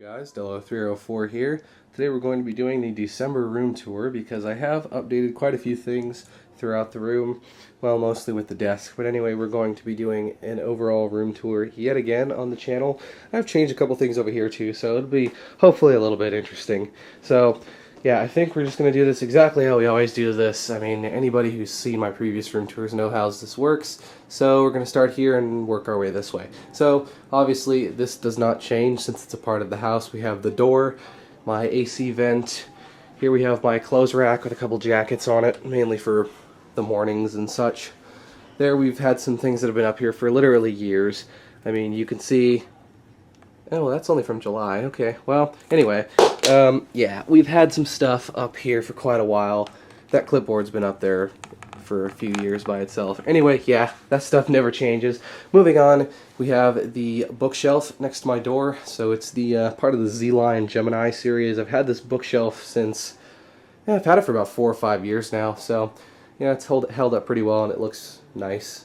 Guys, Dello304 here. Today we're going to be doing the December room tour because I have updated quite a few things throughout the room, well, mostly with the desk, but anyway, we're going to be doing an overall room tour yet again on the channel. I've changed a couple things over here too, so it'll be hopefully a little bit interesting. So yeah, I think we're just going to do this exactly how we always do this. I mean, anybody who's seen my previous room tours know how this works. So we're going to start here and work our way this way. So obviously this does not change since it's a part of the house. We have the door, my AC vent. Here we have my clothes rack with a couple jackets on it, mainly for the mornings and such. There we've had some things that have been up here for literally years. I mean, you can see... Oh, that's only from July. Okay, well, anyway, yeah, we've had some stuff up here for quite a while. That clipboard's been up there for a few years by itself. Anyway, yeah, that stuff never changes. Moving on, we have the bookshelf next to my door. So it's the part of the Z-Line Gemini series. I've had this bookshelf since, yeah, I've had it for about 4 or 5 years now. So, yeah, it's held up pretty well and it looks nice.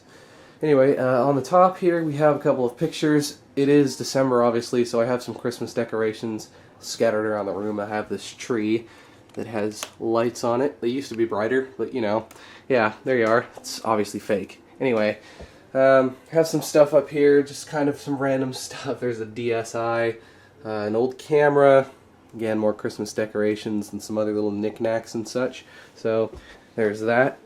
Anyway, on the top here we have a couple of pictures. It is December, obviously, so I have some Christmas decorations scattered around the room. I have this tree that has lights on it. They used to be brighter, but you know, yeah, there you are. It's obviously fake. Anyway, have some stuff up here, just kind of some random stuff. There's a DSi, an old camera, again, more Christmas decorations and some other little knickknacks and such. So there's that.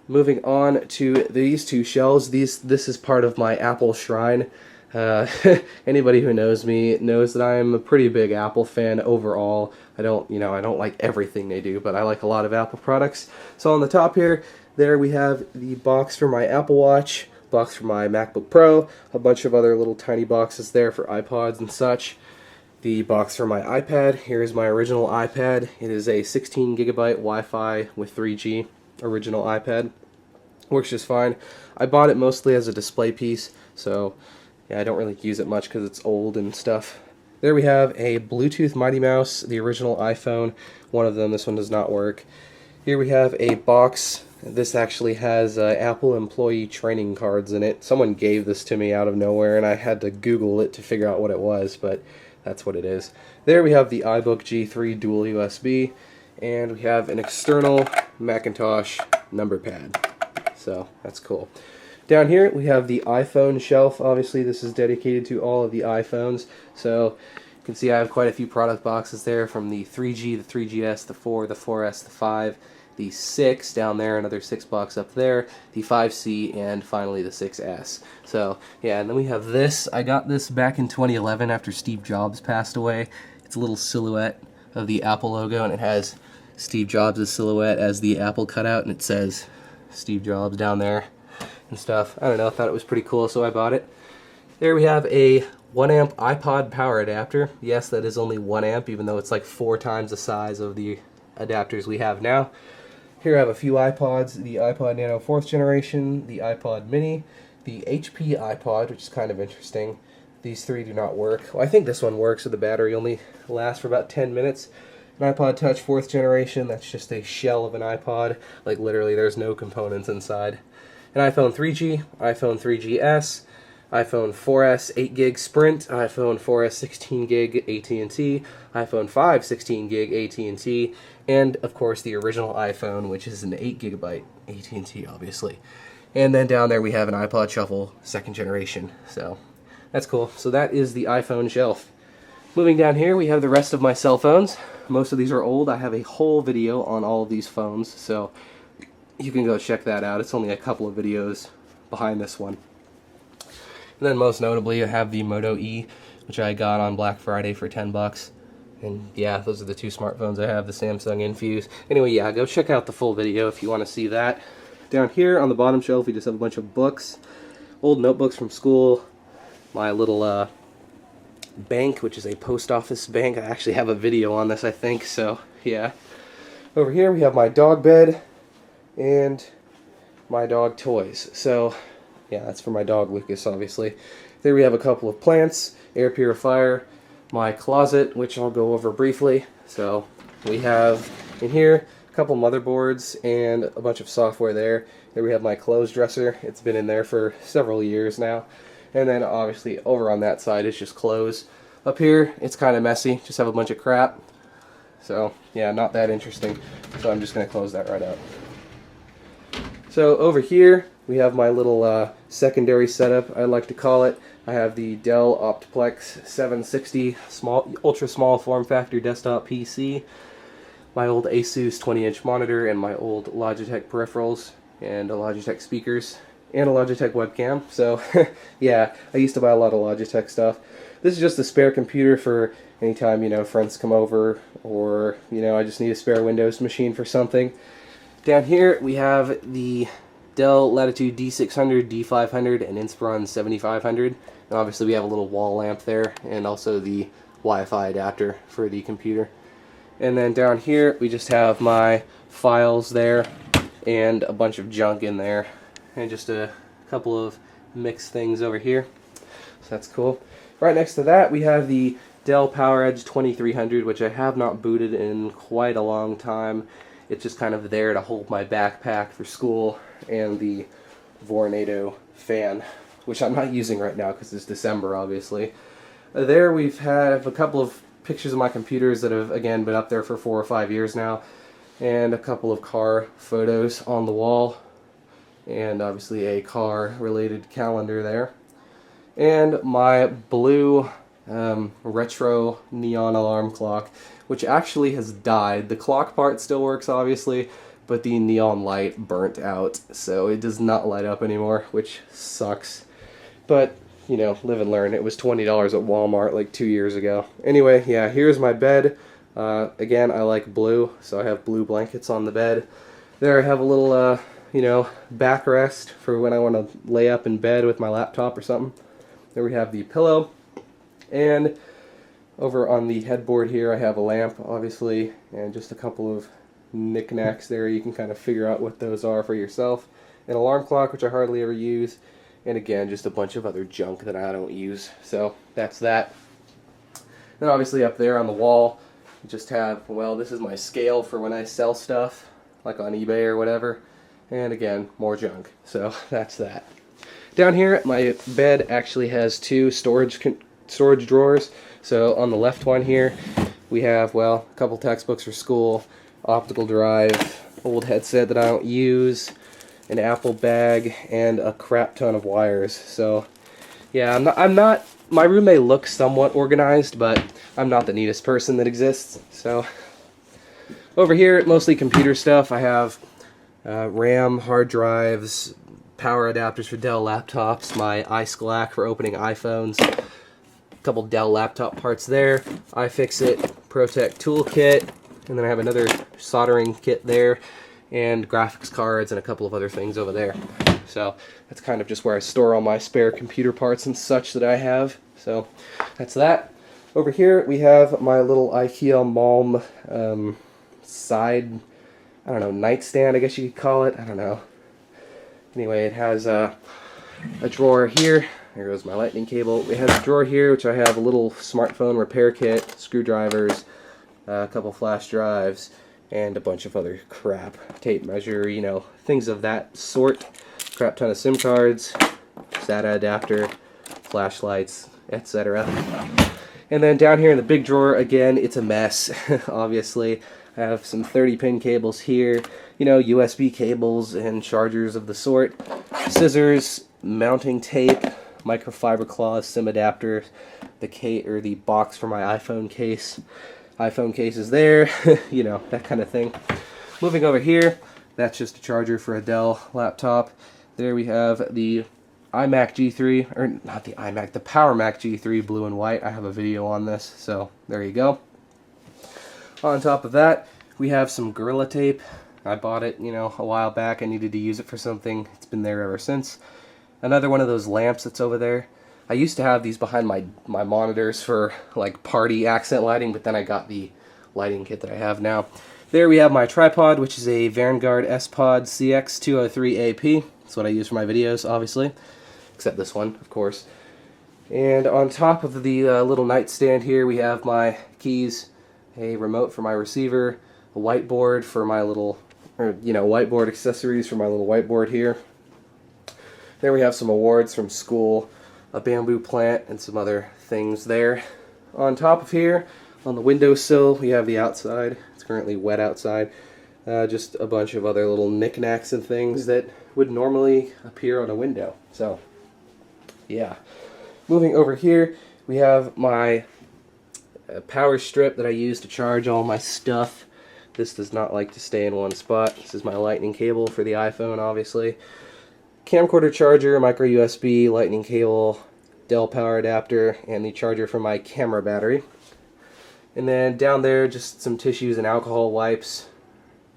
Moving on to these two shelves. This is part of my Apple shrine. Anybody who knows me knows that I'm a pretty big Apple fan overall. I don't like everything they do, but I like a lot of Apple products. So on the top here, there we have the box for my Apple Watch, box for my MacBook Pro, a bunch of other little tiny boxes there for iPods and such. The box for my iPad. Here's my original iPad. It is a 16 gigabyte Wi-Fi with 3G original iPad. Works just fine. I bought it mostly as a display piece, so yeah, I don't really use it much because it's old and stuff. There we have a Bluetooth Mighty Mouse, the original iPhone. One of them, this one does not work. Here we have a box. This actually has Apple employee training cards in it. Someone gave this to me out of nowhere and I had to Google it to figure out what it was, but that's what it is. There we have the iBook G3 dual USB, and we have an external Macintosh number pad. So that's cool. Down here we have the iPhone shelf. Obviously this is dedicated to all of the iPhones. So you can see I have quite a few product boxes there, from the 3G, the 3GS, the 4, the 4S, the 5, the 6 down there, another 6 box up there, the 5C, and finally the 6S. So yeah, and then we have this. I got this back in 2011 after Steve Jobs passed away. It's a little silhouette of the Apple logo, and it has Steve Jobs' silhouette as the Apple cutout, and it says Steve Jobs down there and stuff. I don't know, I thought it was pretty cool, so I bought it. There we have a 1 amp iPod power adapter. Yes, that is only 1 amp, even though it's like 4 times the size of the adapters we have now. Here I have a few iPods, the iPod Nano 4th generation, the iPod Mini, the HP iPod, which is kind of interesting. These 3 do not work. Well, I think this one works, so the battery only lasts for about 10 minutes. An iPod Touch 4th generation, that's just a shell of an iPod. Like literally there's no components inside. An iPhone 3G, iPhone 3GS, iPhone 4S 8 gig Sprint, iPhone 4S 16 gig AT&T, iPhone 5 16 gig AT&T, and of course the original iPhone, which is an 8 gigabyte AT&T obviously. And then down there we have an iPod Shuffle 2nd generation. So that's cool. So that is the iPhone shelf. Moving down here we have the rest of my cell phones. Most of these are old. I have a whole video on all of these phones, so you can go check that out. It's only a couple of videos behind this one. And then most notably I have the Moto E, which I got on Black Friday for 10 bucks. And yeah, those are the 2 smartphones I have, the Samsung Infuse. Anyway, yeah, go check out the full video if you want to see that. Down here on the bottom shelf we just have a bunch of books, old notebooks from school, my little bank, which is a post office bank. I actually have a video on this, I think, so yeah. Over here we have my dog bed and my dog toys. So yeah, that's for my dog Lucas, obviously. There we have a couple of plants, air purifier, my closet, which I'll go over briefly. So we have in here a couple motherboards and a bunch of software there. There we have my clothes dresser. It's been in there for several years now. And then obviously over on that side is just clothes. Up here, it's kind of messy. Just have a bunch of crap. So, yeah, not that interesting. So I'm just going to close that right up. So over here, we have my little secondary setup, I like to call it. I have the Dell Optiplex 760 ultra small form factor desktop PC, my old Asus 20-inch monitor, and my old Logitech peripherals, and a Logitech speakers, and a Logitech webcam. So yeah, I used to buy a lot of Logitech stuff. This is just a spare computer for anytime, you know, friends come over, or, you know, I just need a spare Windows machine for something. Down here we have the Dell Latitude D600, D500, and Inspiron 7500. And obviously we have a little wall lamp there, and also the Wi-Fi adapter for the computer. And then down here we just have my files there, and a bunch of junk in there, and just a couple of mixed things over here. So that's cool. Right next to that we have the Dell PowerEdge 2300, which I have not booted in quite a long time. It's just kind of there to hold my backpack for school, and the Vornado fan, which I'm not using right now because it's December, obviously. There we've had a couple of pictures of my computers that have, again, been up there for 4 or 5 years now, and a couple of car photos on the wall, and obviously a car-related calendar there. And my blue retro neon alarm clock, which actually has died. The clock part still works, obviously, but the neon light burnt out, so it does not light up anymore, which sucks. But, you know, live and learn. It was $20 at Walmart like 2 years ago. Anyway, yeah, here's my bed. Again, I like blue, so I have blue blankets on the bed. There I have a little, you know, backrest for when I want to lay up in bed with my laptop or something. There we have the pillow. And over on the headboard here I have a lamp, obviously, and just a couple of knickknacks there. You can kind of figure out what those are for yourself. An alarm clock, which I hardly ever use, and again, just a bunch of other junk that I don't use. So that's that. Then obviously up there on the wall, you just have, well, this is my scale for when I sell stuff, like on eBay or whatever. And again, more junk. So that's that. Down here, my bed actually has two storage drawers. So on the left one here, we have, well, a couple textbooks for school, optical drive, old headset that I don't use, an Apple bag, and a crap ton of wires. So yeah, I'm not my room may look somewhat organized, but I'm not the neatest person that exists. So over here, mostly computer stuff. I have RAM, hard drives, power adapters for Dell laptops, my iSCLAC for opening iPhones, a couple Dell laptop parts there, iFixit ProTech toolkit, and then I have another soldering kit there, and graphics cards and a couple of other things over there. So that's kind of just where I store all my spare computer parts and such that I have. So that's that. Over here we have my little IKEA Malm side, I don't know, nightstand, I guess you could call it. I don't know. Anyway, it has a drawer here. There goes my lightning cable. It has a drawer here, which I have a little smartphone repair kit, screwdrivers, a couple flash drives, and a bunch of other crap. Tape measure, you know, things of that sort. Crap ton of SIM cards, SATA adapter, flashlights, etc. And then down here in the big drawer, again, it's a mess, obviously. I have some 30-pin cables here, you know, USB cables and chargers of the sort, scissors, mounting tape, microfiber cloths, SIM adapters, the box for my iPhone case. iPhone case is there, you know, that kind of thing. Moving over here, that's just a charger for a Dell laptop. There we have the iMac G3, or not the iMac, the Power Mac G3 blue and white. I have a video on this, so there you go. On top of that, we have some Gorilla Tape. I bought it, you know, a while back. I needed to use it for something. It's been there ever since. Another one of those lamps that's over there. I used to have these behind my monitors for like party accent lighting, but then I got the lighting kit that I have now. There we have my tripod, which is a Vanguard S-Pod CX203AP. That's what I use for my videos, obviously. Except this one, of course. And on top of the little nightstand here, we have my keys, a remote for my receiver, a whiteboard for my little, whiteboard accessories for my little whiteboard here. There we have some awards from school, a bamboo plant, and some other things there. on top of here, on the windowsill, we have the outside. It's currently wet outside. Just a bunch of other little knickknacks and things that would normally appear on a window. So, yeah. Moving over here, we have my power strip that I use to charge all my stuff. This does not like to stay in one spot. This is my lightning cable for the iPhone, obviously. Camcorder charger, micro USB, lightning cable, Dell power adapter, and the charger for my camera battery. And then down there, just some tissues and alcohol wipes,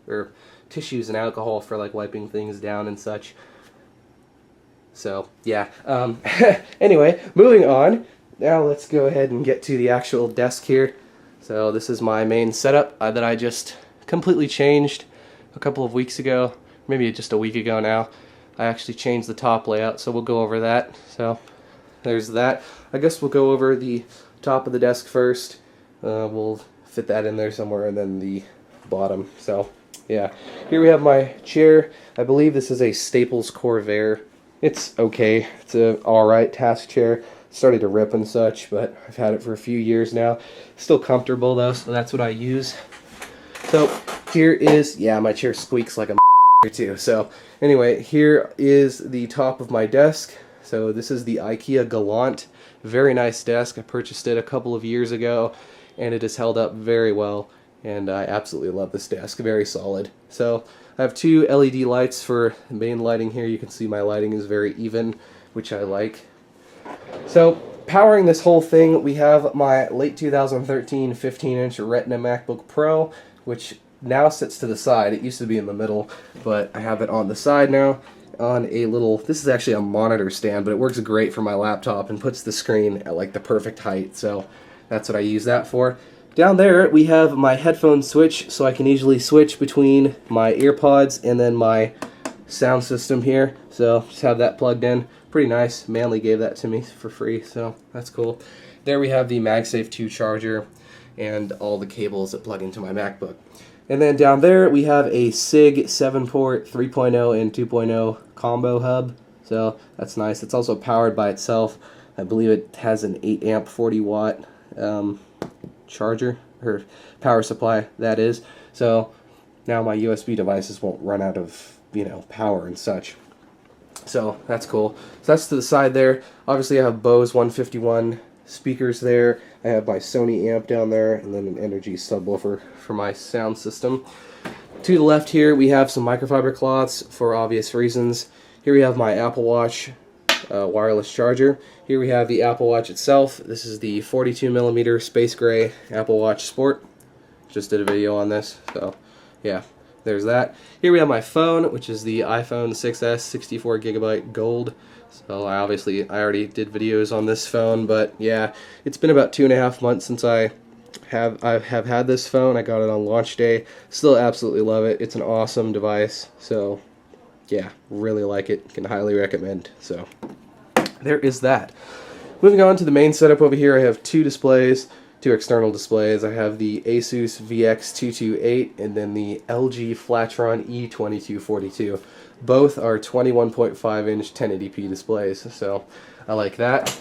or tissues and alcohol for like wiping things down and such. So, yeah. Anyway, moving on. Now let's go ahead and get to the actual desk here. So this is my main setup that I just completely changed a couple of weeks ago, maybe just a week ago now. I actually changed the top layout, so we'll go over that. So there's that. I guess we'll go over the top of the desk first. We'll fit that in there somewhere, and then the bottom. So yeah, here we have my chair. I believe this is a Staples Corvair. It's okay. It's a alright task chair. Started to rip and such, but I've had it for a few years now. Still comfortable though, so that's what I use. So here is, yeah, my chair squeaks like a too. So anyway, here is the top of my desk. So this is the IKEA Galant. Very nice desk. I purchased it a couple of years ago, and it has held up very well, and I absolutely love this desk. Very solid. So I have two LED lights for main lighting here. You can see my lighting is very even, which I like. So, powering this whole thing, we have my late 2013 15-inch Retina MacBook Pro, which now sits to the side. It used to be in the middle, but I have it on the side now on a little, this is actually a monitor stand, but it works great for my laptop and puts the screen at like the perfect height, so that's what I use that for. Down there, we have my headphone switch, so I can easily switch between my earpods and then my sound system here. So, just have that plugged in. Pretty nice. Manly gave that to me for free, so that's cool. There we have the MagSafe 2 charger and all the cables that plug into my MacBook. And then down there we have a SIG 7-port 3.0 and 2.0 combo hub, so that's nice. It's also powered by itself. I believe it has an 8 amp 40 watt charger, or power supply, that is. So now my USB devices won't run out of, power and such. So that's cool. So that's to the side there. Obviously I have Bose 151 speakers there. I have my Sony amp down there, and then an Energy subwoofer for my sound system. To the left here we have some microfiber cloths for obvious reasons. Here we have my Apple Watch wireless charger. Here we have the Apple Watch itself. This is the 42mm Space Gray Apple Watch Sport. Just did a video on this, so yeah. There's that. Here we have my phone, which is the iPhone 6s 64GB gold. So I already did videos on this phone, but yeah, it's been about 2.5 months since I have had this phone. I got it on launch day. Still absolutely love it. It's an awesome device. So yeah, really like it. Can highly recommend. So there is that. Moving on to the main setup over here, I have two external displays. I have the Asus VX228 and then the LG Flatron E2242. Both are 21.5-inch 1080p displays, so I like that.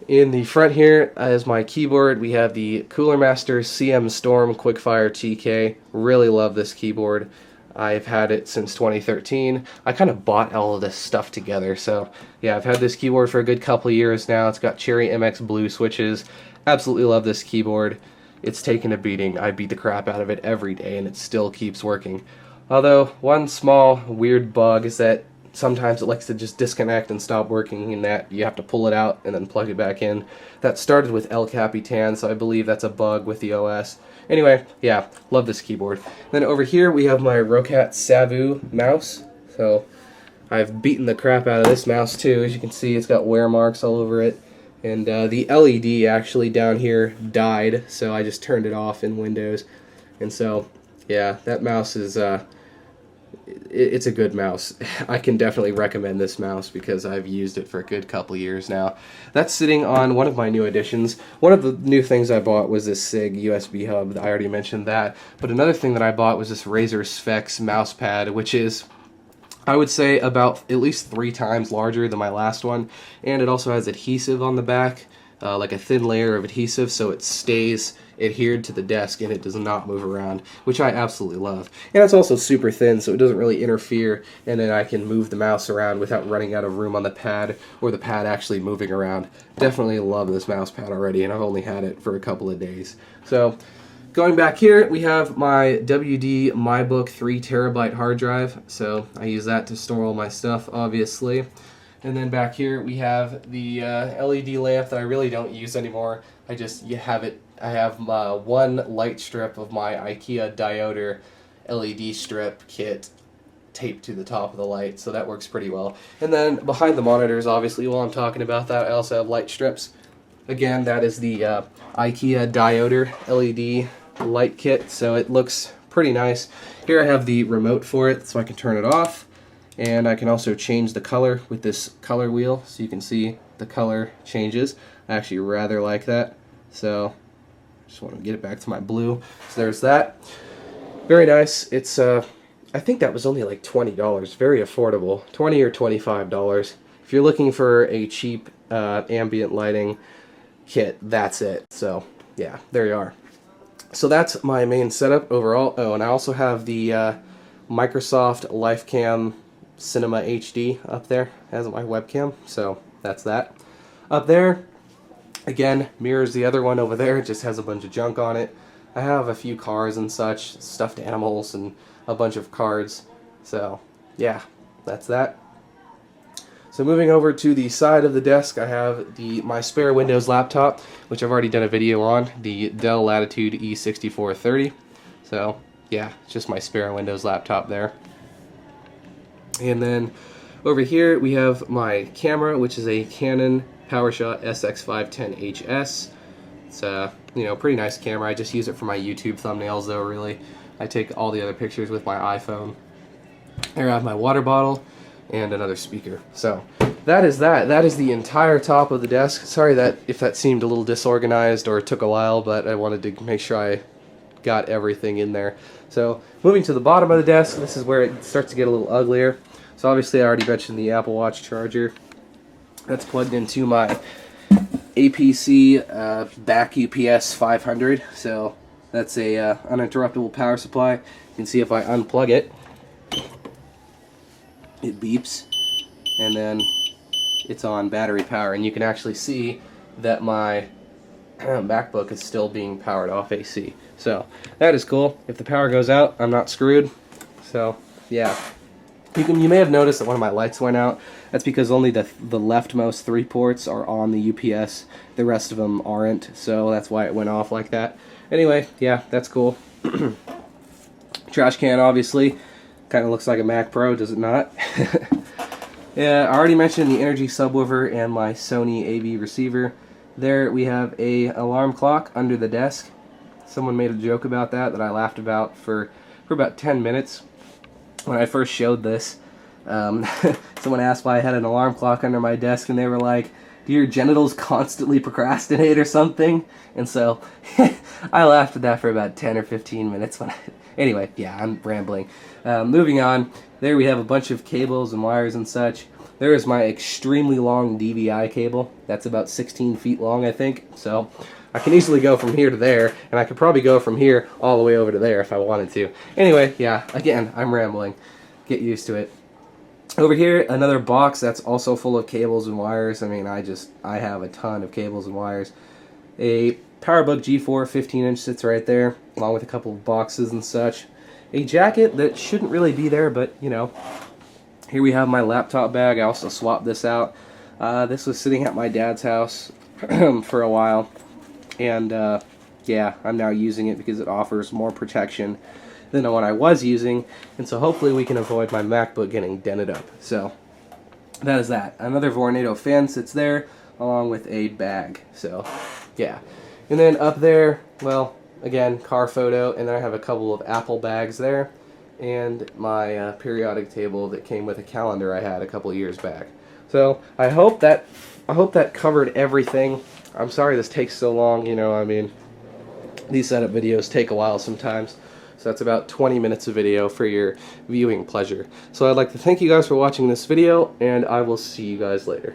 In the front here is my keyboard. We have the Cooler Master CM Storm Quickfire TK. Really love this keyboard. I've had it since 2013. I kind of bought all of this stuff together, so yeah, I've had this keyboard for a good couple of years now. It's got Cherry MX Blue switches. Absolutely love this keyboard. It's taken a beating. I beat the crap out of it every day, and it still keeps working. Although, one small weird bug is that sometimes it likes to just disconnect and stop working, and that you have to pull it out and then plug it back in. That started with El Capitan, so I believe that's a bug with the OS. Anyway, yeah, love this keyboard. Then over here we have my Roccat Savu mouse. So I've beaten the crap out of this mouse too. As you can see, it's got wear marks all over it. And the LED actually down here died, so I just turned it off in Windows. And so, yeah, that mouse is, it's a good mouse. I can definitely recommend this mouse because I've used it for a good couple years now. That's sitting on one of my new additions. One of the new things I bought was this SIG USB hub. I already mentioned that. But another thing that I bought was this Razer Sphex mouse pad, which is, I would say, about at least 3 times larger than my last one, and it also has adhesive on the back like a thin layer of adhesive so it stays adhered to the desk and it does not move around, which I absolutely love. And it's also super thin so it doesn't really interfere, and then I can move the mouse around without running out of room on the pad or the pad actually moving around. Definitely love this mouse pad already, and I've only had it for a couple of days. So going back here, we have my WD MyBook 3 terabyte hard drive, so I use that to store all my stuff, obviously. And then back here we have the LED lamp that I really don't use anymore. I have one light strip of my IKEA dioder LED strip kit taped to the top of the light, so that works pretty well. And then behind the monitors, obviously, while I'm talking about that, I also have light strips. Again, that is the IKEA dioder LED light kit, so it looks pretty nice. Here I have the remote for it, so I can turn it off, and I can also change the color with this color wheel, so you can see the color changes. I actually rather like that, so just want to get it back to my blue. So there's that. Very nice. It's I think that was only like $20, very affordable, $20 or $25. If you're looking for a cheap ambient lighting kit, that's it. So yeah, there you are. So that's my main setup overall. Oh, and I also have the Microsoft LifeCam Cinema HD up there as my webcam, so that's that. Up there, again, mirrors the other one over there, it just has a bunch of junk on it. I have a few cars and such, stuffed animals and a bunch of cards, so yeah, that's that. So moving over to the side of the desk, I have my spare Windows laptop, which I've already done a video on, the Dell Latitude E6430. So yeah, it's just my spare Windows laptop there. And then over here we have my camera, which is a Canon PowerShot SX510HS. It's a pretty nice camera. I just use it for my YouTube thumbnails though, really. I take all the other pictures with my iPhone. There I have my water bottle and another speaker. So that is that. That is the entire top of the desk. Sorry if that seemed a little disorganized or took a while, but I wanted to make sure I got everything in there. So moving to the bottom of the desk, this is where it starts to get a little uglier. So obviously I already mentioned the Apple Watch charger. That's plugged into my APC back UPS 500. So that's a uninterruptible power supply. You can see if I unplug it, it beeps, and then it's on battery power, and you can actually see that my MacBook is still being powered off AC. So that is cool. If the power goes out, I'm not screwed. So yeah, you may have noticed that one of my lights went out. That's because only the leftmost 3 ports are on the UPS. The rest of them aren't, so that's why it went off like that. Anyway, yeah, that's cool. Trash can, obviously. Kind of looks like a Mac Pro, does it not? Yeah, I already mentioned the Energy subwoofer and my Sony AV receiver. There we have a alarm clock under the desk. Someone made a joke about that I laughed about for about 10 minutes. When I first showed this, someone asked why I had an alarm clock under my desk, and they were like, do your genitals constantly procrastinate or something? And so I laughed at that for about 10 or 15 minutes. Anyway, yeah, I'm rambling. Moving on, there we have a bunch of cables and wires and such. There is my extremely long DVI cable. That's about 16 feet long, I think. So I can easily go from here to there, and I could probably go from here all the way over to there if I wanted to. Anyway, yeah, again, I'm rambling. Get used to it. Over here, another box that's also full of cables and wires. I mean, I have a ton of cables and wires. A PowerBook G4 15-inch sits right there, along with a couple of boxes and such. A jacket that shouldn't really be there, but, you know. Here we have my laptop bag. I also swapped this out. This was sitting at my dad's house for a while. And, yeah, I'm now using it because it offers more protection than the one I was using. And so hopefully we can avoid my MacBook getting dented up. So, that is that. Another Vornado fan sits there, along with a bag. So, yeah. And then up there, well, again, car photo. And then I have a couple of Apple bags there. And my periodic table that came with a calendar I had a couple of years back. So I hope that covered everything. I'm sorry this takes so long, you know, I mean, these setup videos take a while sometimes. So that's about 20 minutes of video for your viewing pleasure. So I'd like to thank you guys for watching this video, and I will see you guys later.